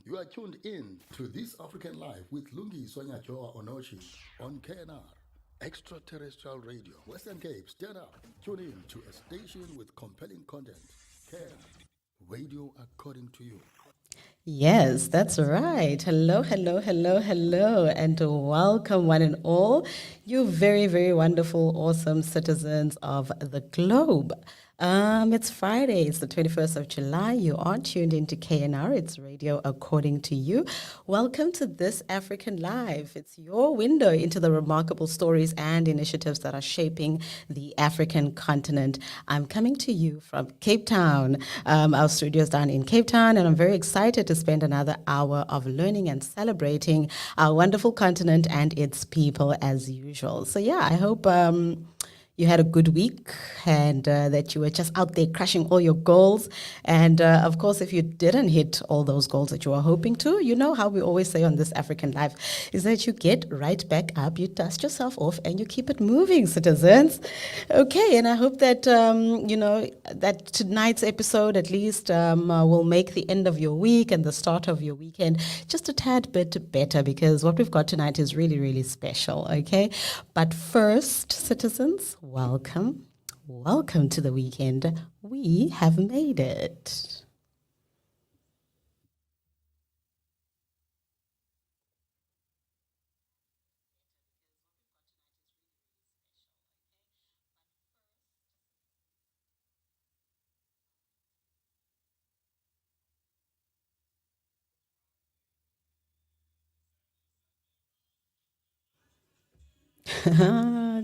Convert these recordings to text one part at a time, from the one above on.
You are tuned in to This African Life with Lungiswa Nyatyowa-Onochie on KNR, Extraterrestrial Radio, Western Cape. Stand up. Tune in to a station with compelling content. KNR, radio according to you. Yes, that's right. Hello, hello, hello, hello, and welcome one and all, you very, very wonderful, awesome citizens of the globe. It's Friday, it's the 21st of July. You are tuned into KNR, it's radio according to you. Welcome to This African Life. It's your window into the remarkable stories and initiatives that are shaping the African continent. I'm coming to you from Cape Town. Our studio's down in Cape Town, and I'm very excited to spend another hour of learning and celebrating our wonderful continent and its people as usual. So yeah, I hope you had a good week and that you were just out there crushing all your goals. And of course, if you didn't hit all those goals that you were hoping to, you know how we always say on This African Life is that you get right back up, you dust yourself off, and you keep it moving, citizens. Okay, and I hope that, that tonight's episode at least will make the end of your week and the start of your weekend just a tad bit better, because what we've got tonight is really, really special, okay? But first, citizens, welcome to the weekend. We have made it.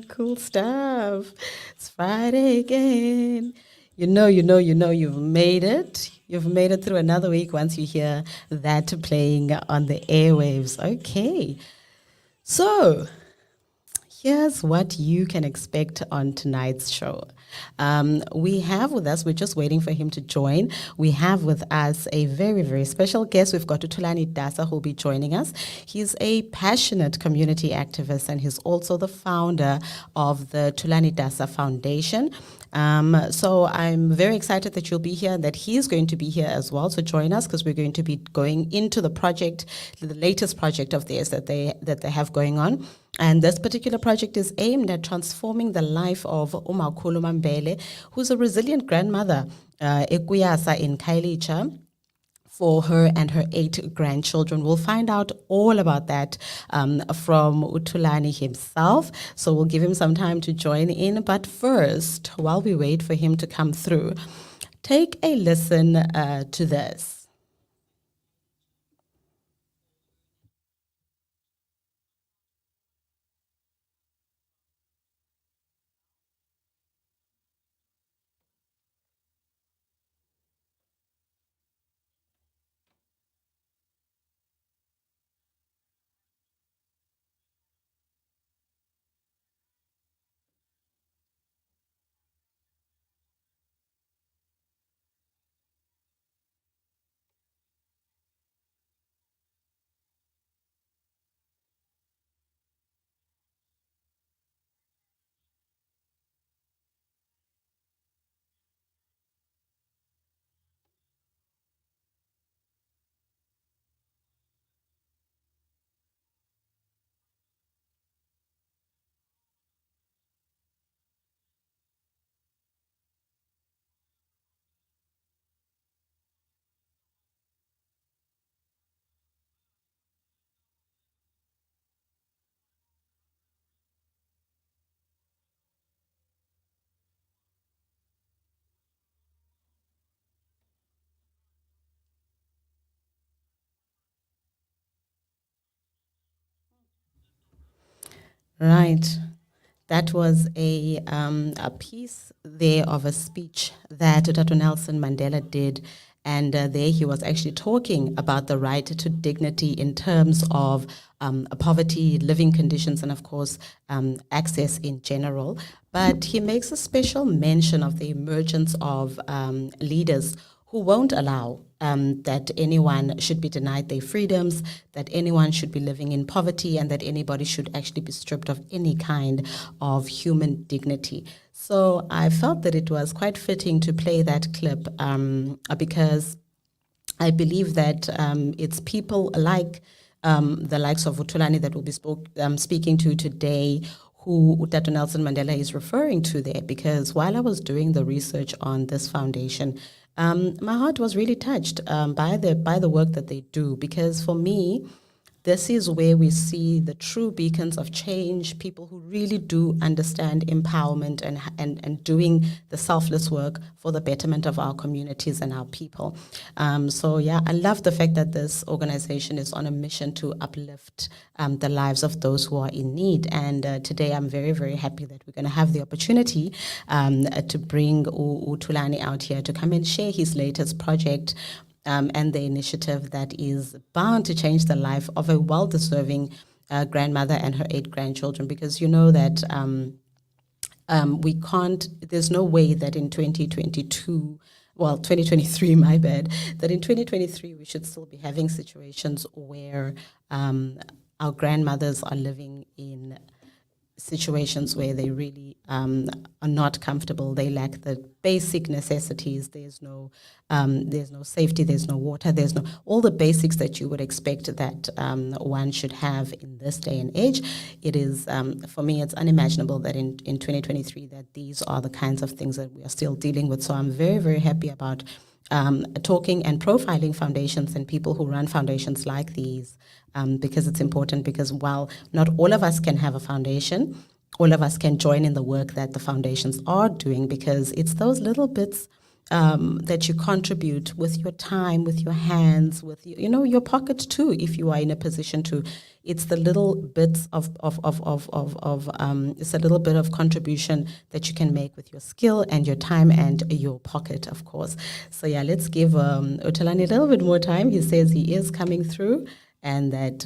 Cool stuff. It's Friday again. You've made it. You've made it through another week once you hear that playing on the airwaves. Okay. So, here's what you can expect on tonight's show. We have with us, we're just waiting for him to join. We have with us a very, very special guest. We've got Thulani Dasa who'll be joining us. He's a passionate community activist, and he's also the founder of the Thulani Dasa Foundation. So I'm very excited that you'll be here and that he's going to be here as well to join us, because we're going to be going into the project, the latest project of theirs that they have going on. And this particular project is aimed at transforming the life of Umakhulu uMambhele, who's a resilient grandmother, Kuyasa in Khayelitsha, for her and her 8 grandchildren. We'll find out all about that from Thulani himself. So we'll give him some time to join in. But first, while we wait for him to come through, take a listen to this. Right. That was a piece there of a speech that Dr. Nelson Mandela did And there he was actually talking about the right to dignity in terms of poverty, living conditions, and of course, access in general. But he makes a special mention of the emergence of leaders who won't allow that anyone should be denied their freedoms, that anyone should be living in poverty, and that anybody should actually be stripped of any kind of human dignity. So I felt that it was quite fitting to play that clip because I believe that it's people like the likes of Thulani that we'll be speaking to today, who Dr. Nelson Mandela is referring to there, because while I was doing the research on this foundation, my heart was really touched by the work that they do, because for me, this is where we see the true beacons of change, people who really do understand empowerment and doing the selfless work for the betterment of our communities and our people. So yeah, I love the fact that this organization is on a mission to uplift the lives of those who are in need. And today I'm very, very happy that we're going to have the opportunity to bring Thulani out here to come and share his latest project, and the initiative that is bound to change the life of a well-deserving grandmother and her 8 grandchildren. Because you know that we can't, there's no way that in 2023, my bad, that in 2023 we should still be having situations where our grandmothers are living in situations where they really are not comfortable. They lack the basic necessities. There's no safety. There's no water. There's no all the basics that you would expect that one should have in this day and age. It is for me, it's unimaginable that in 2023 that these are the kinds of things that we are still dealing with. So I'm very, very happy about talking and profiling foundations and people who run foundations like these. Because it's important, because while not all of us can have a foundation, all of us can join in the work that the foundations are doing, because it's those little bits that you contribute with your time, with your hands, with your pocket too, if you are in a position to. It's the little bits of it's a little bit of contribution that you can make with your skill and your time and your pocket, of course. So yeah, let's give Thulani a little bit more time. He says he is coming through, and that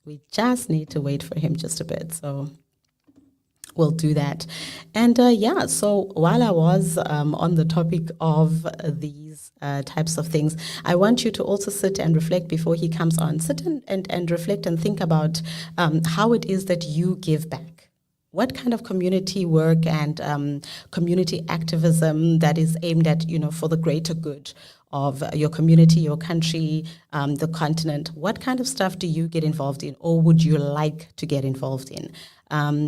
we just need to wait for him just a bit. So we'll do that. And so while I was on the topic of these types of things, I want you to also sit and reflect before he comes on. Sit and reflect and think about how it is that you give back. What kind of community work and community activism that is aimed at, for the greater good of your community, your country, the continent? What kind of stuff do you get involved in, or would you like to get involved in?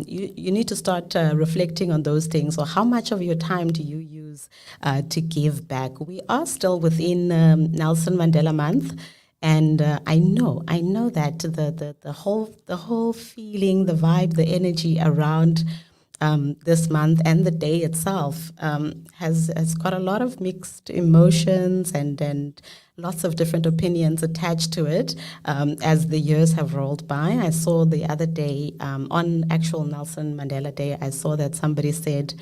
You need to start reflecting on those things. Or how much of your time do you use to give back? We are still within Nelson Mandela Month. And I know that the whole feeling, the vibe, the energy around this month and the day itself has got a lot of mixed emotions and lots of different opinions attached to it as the years have rolled by. I saw the other day on actual Nelson Mandela Day, I saw that somebody said,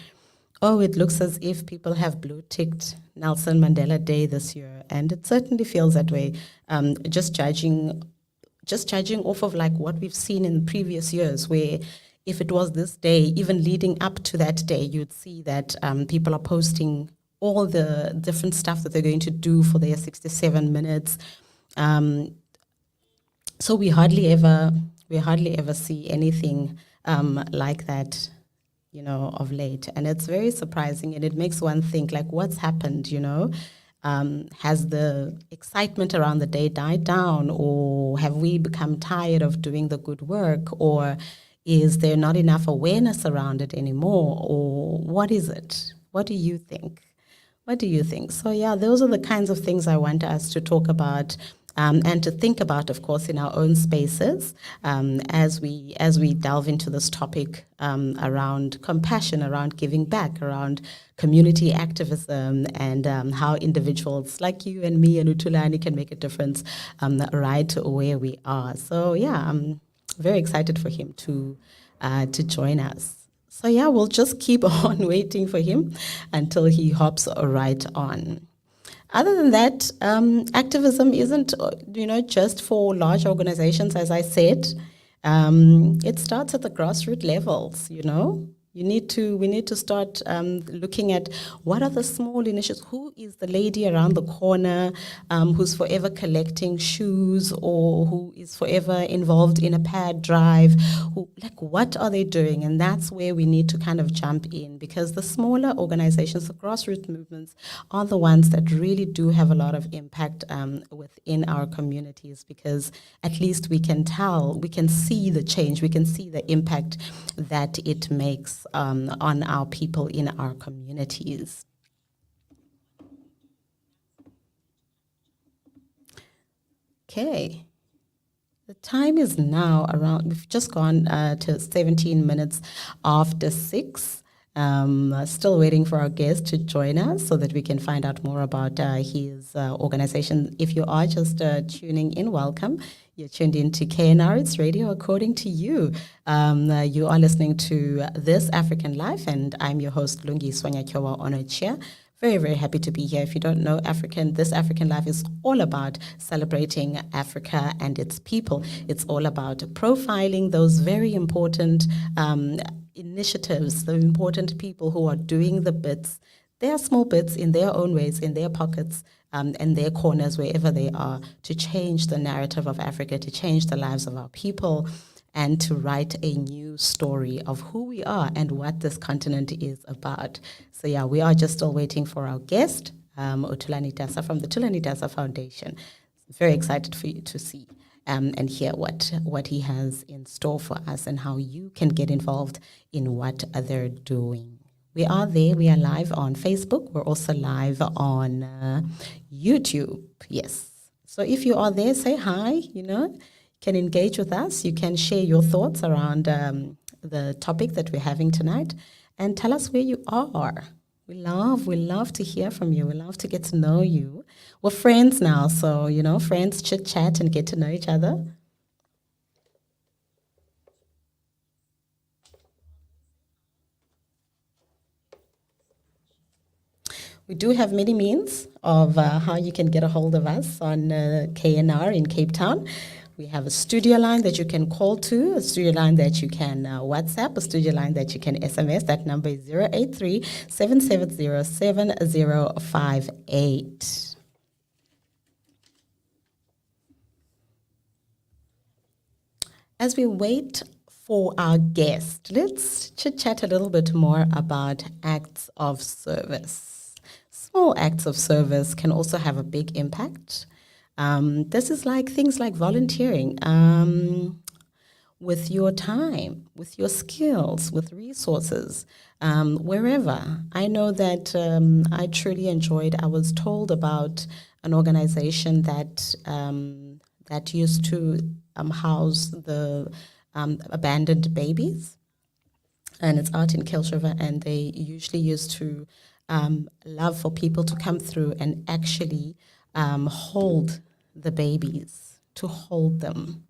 "Oh, it looks as if people have blue-ticked Nelson Mandela Day this year," and it certainly feels that way. Just judging off of like what we've seen in previous years, where if it was this day, even leading up to that day, you'd see that people are posting all the different stuff that they're going to do for their 67 minutes. So we hardly ever see anything like that, of late. And it's very surprising, and it makes one think, like, what's happened, Has the excitement around the day died down, or have we become tired of doing the good work, or is there not enough awareness around it anymore, or what is it? What do you think? So yeah, those are the kinds of things I want us to talk about and to think about, of course, in our own spaces as we delve into this topic around compassion, around giving back, around community activism, and how individuals like you and me and Thulani can make a difference right to where we are. So yeah, I'm very excited for him to join us. So yeah, we'll just keep on waiting for him until he hops right on. Other than that, activism isn't, just for large organizations, as I said. It starts at the grassroots levels, we need to start looking at what are the small initiatives. Who is the lady around the corner who's forever collecting shoes, or who is forever involved in a pad drive? What are they doing? And that's where we need to kind of jump in, because the smaller organizations, the grassroots movements, are the ones that really do have a lot of impact within our communities, because at least we can see the change, we can see the impact that it makes on our people in our communities. Okay. The time is now we've just gone to 17 minutes after 6. Still waiting for our guest to join us so that we can find out more about his organization. If you are just tuning in, welcome. You're tuned in to KNR, it's radio according to you. You are listening to This African Life, and I'm your host, Lungiswa Nyatyowa-Onochie. Very, very happy to be here. If you don't know This African Life is all about celebrating Africa and its people. It's all about profiling those very important initiatives, the important people who are doing the bits, their small bits in their own ways, in their pockets, and their corners, wherever they are, to change the narrative of Africa, to change the lives of our people, and to write a new story of who we are and what this continent is about. So yeah, we are just still waiting for our guest, Thulani Dasa from the Thulani Dasa Foundation. Very excited for you to see and hear what he has in store for us and how you can get involved in what they're doing. We are there. We are live on Facebook. We're also live on YouTube. Yes. So if you are there, say hi, can engage with us. You can share your thoughts around the topic that we're having tonight, and tell us where you are. We love to hear from you. We love to get to know you. We're friends now, so, friends chit chat and get to know each other. We do have many means of how you can get a hold of us on KNR in Cape Town. We have a studio line that you can call to, a studio line that you can WhatsApp, a studio line that you can SMS. That number is 083-770-7058. As we wait for our guest, let's chit-chat a little bit more about acts of service. Small acts of service can also have a big impact. This is like things like volunteering with your time, with your skills, with resources, wherever. I know that I truly enjoyed. I was told about an organization that used to house the abandoned babies, and it's out in Kilsh River, and they usually used to love for people to come through and actually hold the babies, to hold them.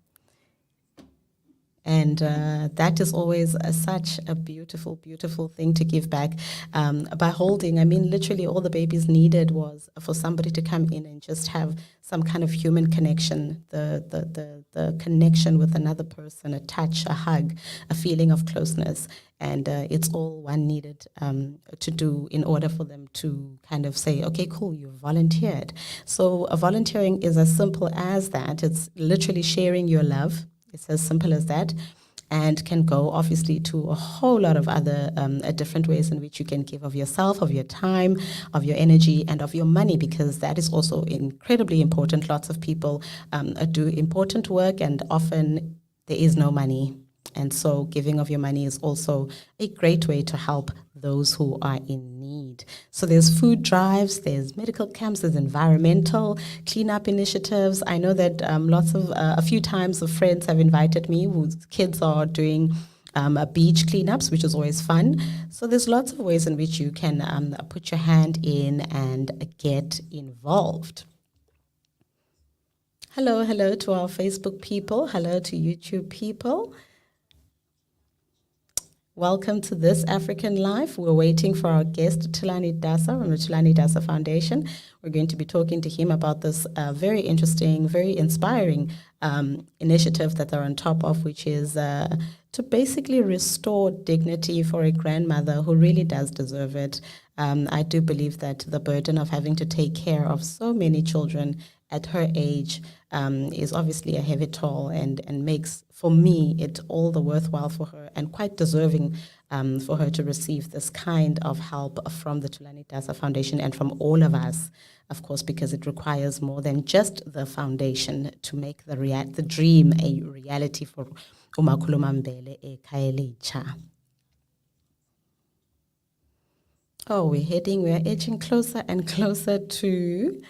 And that is always such a beautiful, beautiful thing to give back by holding. I mean, literally all the babies needed was for somebody to come in and just have some kind of human connection, the connection with another person, a touch, a hug, a feeling of closeness. And it's all one needed to do in order for them to kind of say, okay, cool, you volunteered. So volunteering is as simple as that. It's literally sharing your love. It's as simple as that, and can go obviously to a whole lot of other different ways in which you can give of yourself, of your time, of your energy, and of your money, because that is also incredibly important. Lots of people do important work, and often there is no money. And so giving of your money is also a great way to help those who are in need. So there's food drives, there's medical camps, there's environmental cleanup initiatives. I know that a few times the friends have invited me whose kids are doing beach cleanups, which is always fun. So there's lots of ways in which you can put your hand in and get involved. Hello to our Facebook people. Hello to YouTube people. Welcome to This African Life. We're waiting for our guest, Thulani Dasa from the Thulani Dasa Foundation. We're going to be talking to him about this very interesting, very inspiring initiative that they're on top of, which is to basically restore dignity for a grandmother who really does deserve it. I do believe that the burden of having to take care of so many children at her age is obviously a heavy toll and makes, for me, it all the worthwhile for her and quite deserving for her to receive this kind of help from the Thulani Dasa Foundation and from all of us, of course, because it requires more than just the foundation to make the dream a reality for Umakhulu uMambhele Khayelitsha. Oh, we're edging closer and closer to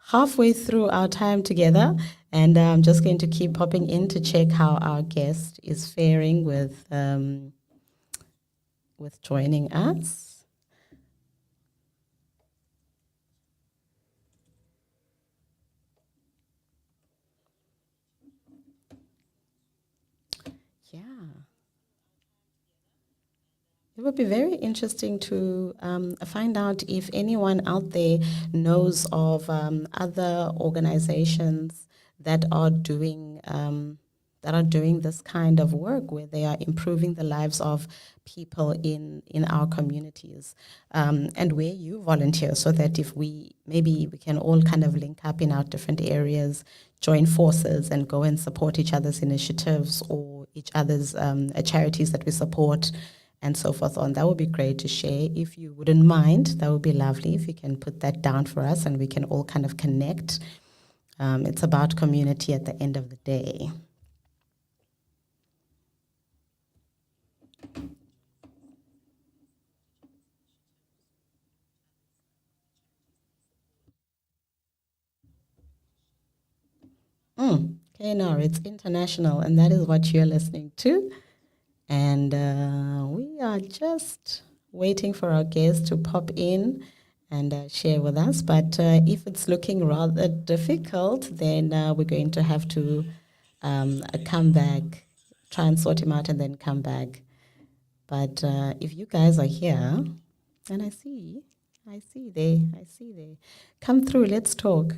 halfway through our time together, and I'm just going to keep popping in to check how our guest is faring with joining us. Yeah. It would be very interesting to find out if anyone out there knows of other organizations that are doing this kind of work where they are improving the lives of people in our communities, and where you volunteer, so that if maybe we can all kind of link up in our different areas, join forces and go and support each other's initiatives or each other's charities that we support and so forth on. That would be great to share. If you wouldn't mind, that would be lovely if you can put that down for us and we can all kind of connect. It's about community at the end of the day. Okay, no, it's international, and that is what you're listening to. And we are just waiting for our guests to pop in and share with us. But if it's looking rather difficult, then we're going to have to come back, try and sort him out, and then come back. But if you guys are here, and I see there. Come through, let's talk.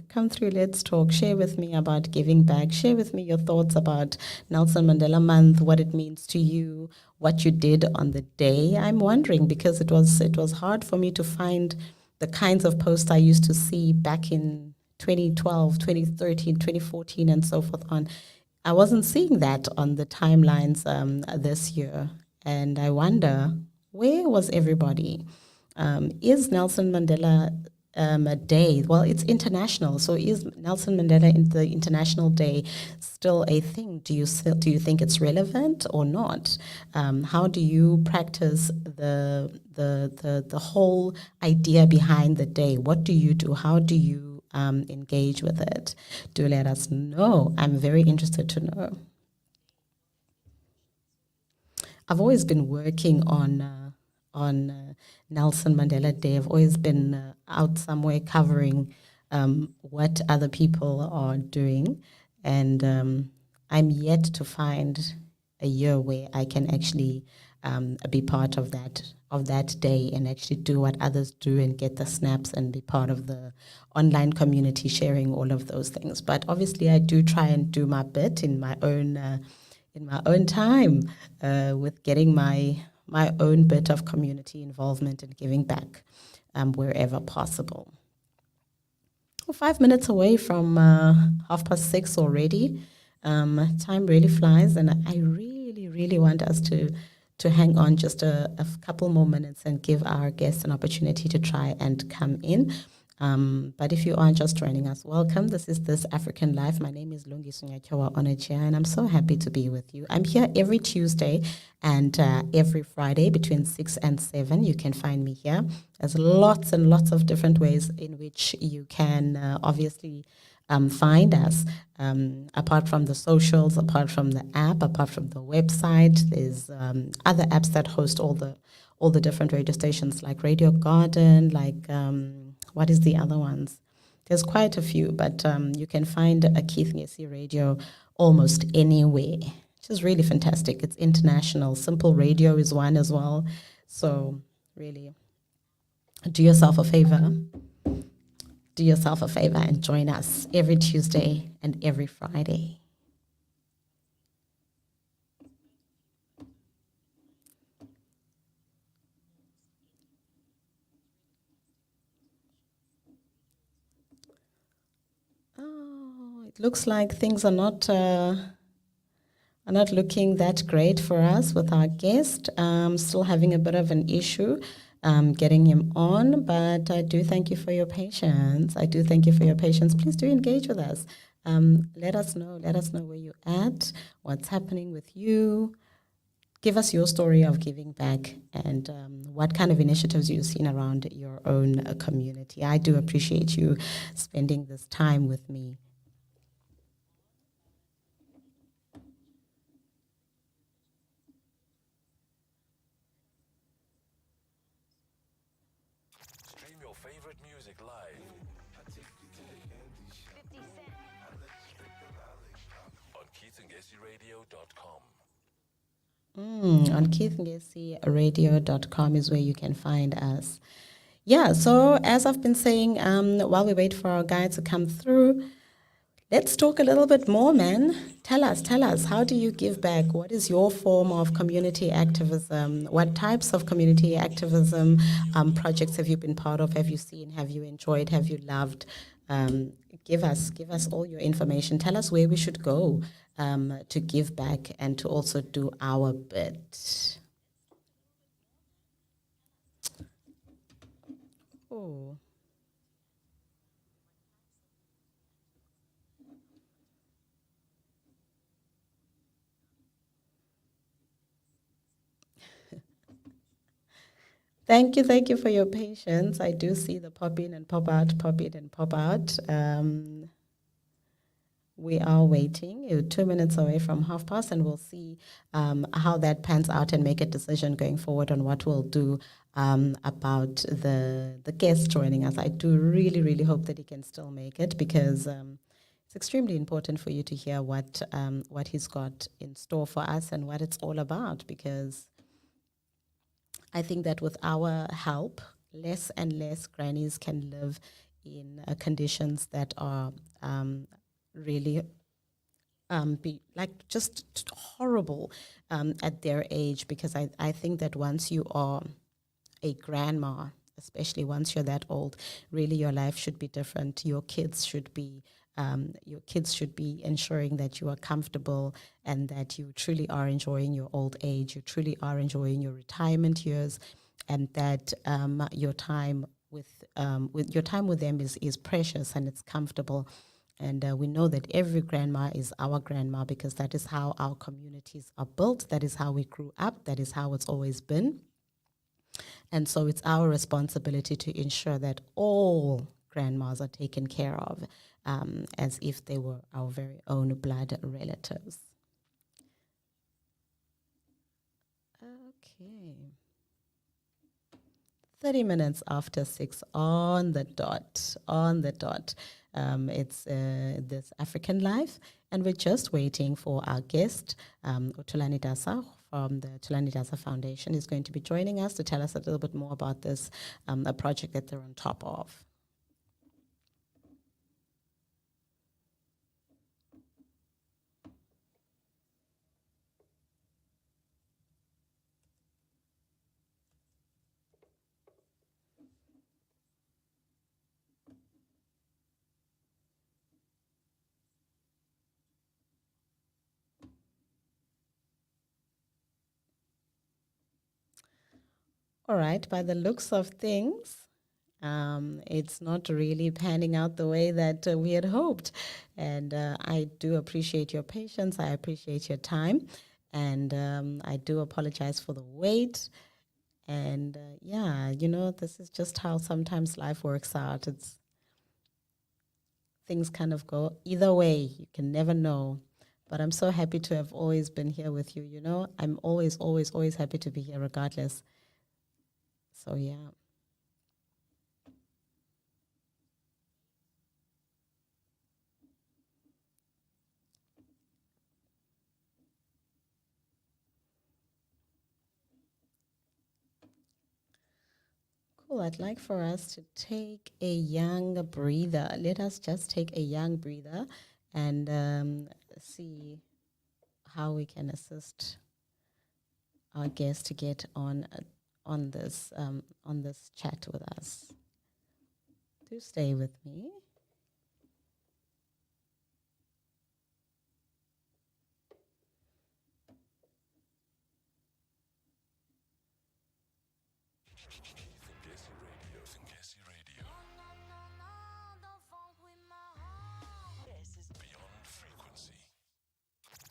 Share with me about giving back. Share with me your thoughts about Nelson Mandela Month, what it means to you, what you did on the day. I'm wondering because it was hard for me to find the kinds of posts I used to see back in 2012, 2013, 2014, and so forth on. I wasn't seeing that on the timelines this year. And I wonder, where was everybody? Is Nelson Mandela a day? Well, it's international. So is Nelson Mandela in the International Day still a thing? Do you think it's relevant or not? How do you practice the whole idea behind the day? What do you do? How do you engage with it? Do let us know. I'm very interested to know. I've always been working on Nelson Mandela Day. I've always been out somewhere covering what other people are doing, and I'm yet to find a year where I can actually be part of that day and actually do what others do and get the snaps and be part of the online community sharing all of those things. But obviously, I do try and do my bit in my own time with getting my own bit of community involvement and giving back wherever possible. We're 5 minutes away from 6:30 already. Time really flies, and I really, really want us to hang on just a couple more minutes and give our guests an opportunity to try and come in. But if you are just joining us, welcome. This is This African Life. My name is Lungiswa Nyatyowa-Onochie, and I'm so happy to be with you. I'm here every Tuesday and every Friday between 6 and 7. You can find me here. There's lots and lots of different ways in which you can obviously find us. Apart from the socials, apart from the app, apart from the website, there's other apps that host all the different radio stations, like Radio Garden, like what is the other ones? There's quite a few, but you can find a Keith Ngesi Radio almost anywhere. which is really fantastic. It's international. Simple Radio is one as well. So really, do yourself a favor. Do yourself a favor and join us every Tuesday and every Friday. Oh, it looks like things are not looking that great for us with our guest. Still having a bit of an issue getting him on, but I do thank you for your patience. I do thank you for your patience. Please do engage with us. Let us know. Let us know where you're at, what's happening with you. Give us your story of giving back and what kind of initiatives you've seen around your own community. I do appreciate you spending this time with me. Stream your favorite music live on KeithNgesiRadio.com. On KeithNgesiRadio.com is where you can find us. Yeah, so as I've been saying, while we wait for our guide to come through, let's talk a little bit more, man. Tell us, how do you give back? What is your form of community activism? What types of community activism projects have you been part of? Have you seen? Have you enjoyed? Have you loved? Give us all your information. Tell us where we should go to give back and to also do our bit. Oh. Thank you for your patience. I do see the pop in and pop out, pop in and pop out. We are waiting. You're 2 minutes away from past, and we'll see how that pans out and make a decision going forward on what we'll do about the guest joining us. I do really hope that he can still make it because it's extremely important for you to hear what he's got in store for us and what it's all about, because I think that with our help, less and less grannies can live in conditions that are really be like just horrible at their age, because I think that once you are a grandma, especially once you're that old, really your life should be different. Your kids should be ensuring that you are comfortable and that you truly are enjoying your old age, you truly are enjoying your retirement years, and that your time with them is precious and it's comfortable. And we know that every grandma is our grandma because that is how our communities are built. That is how we grew up. That is how it's always been. And so it's our responsibility to ensure that all grandmas are taken care of as if they were our very own blood relatives. Okay. 30 minutes after 6 on the dot. It's This African Life, and we're just waiting for our guest, Thulani Dasa from the Thulani Dasa Foundation, is going to be joining us to tell us a little bit more about this a project that they're on top of. All right, by the looks of things, it's not really panning out the way that we had hoped. And I do appreciate your patience. I appreciate your time. And I do apologize for the wait. And this is just how sometimes life works out. Things kind of go either way. You can never know. But I'm so happy to have always been here with you. I'm always happy to be here regardless. So, yeah. Cool. I'd like for us to take a young breather. Let us just take a young breather and see how we can assist our guest to get on this chat with us. Do stay with me. Ngesi Radio. Beyond frequency.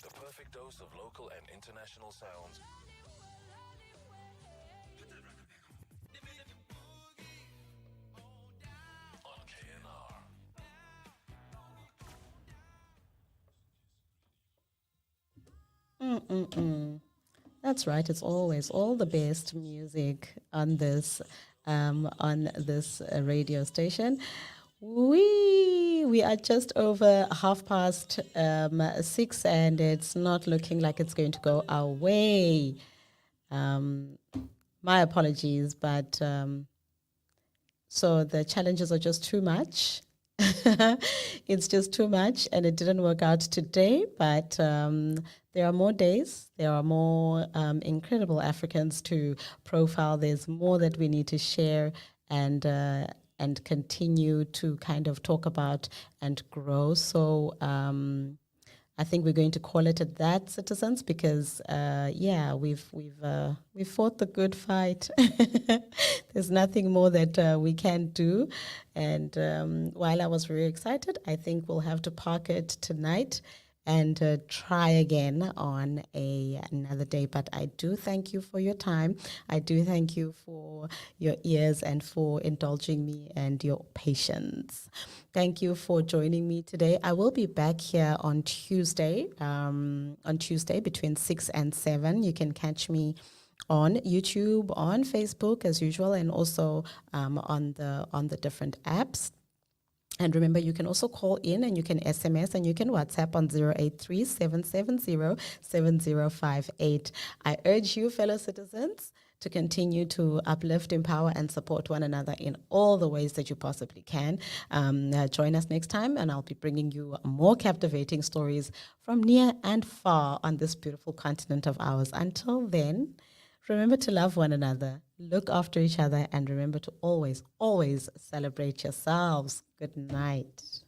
The perfect dose of local and international sounds. On KNR. That's right. It's always all the best music on this radio station. We are just over 6:30, and it's not looking like it's going to go our way. My apologies, but so the challenges are just too much. It's just too much, and it didn't work out today. But there are more days. There are more incredible Africans to profile. There's more that we need to share and continue to kind of talk about and grow. So I think we're going to call it at that, citizens, because we've fought the good fight. There's nothing more that we can do. And while I was very excited, I think we'll have to park it tonight and try again on another day. But I do thank you for your time. I do thank you for your ears and for indulging me and your patience. Thank you for joining me today. I will be back here on Tuesday. Between 6 and 7. You can catch me on YouTube, on Facebook as usual, and also on the different apps. And remember, you can also call in and you can SMS and you can WhatsApp on 083-770-7058. I urge you, fellow citizens, to continue to uplift, empower, and support one another in all the ways that you possibly can. Join us next time, and I'll be bringing you more captivating stories from near and far on this beautiful continent of ours. Until then, remember to love one another, look after each other, and remember to always, always celebrate yourselves. Good night.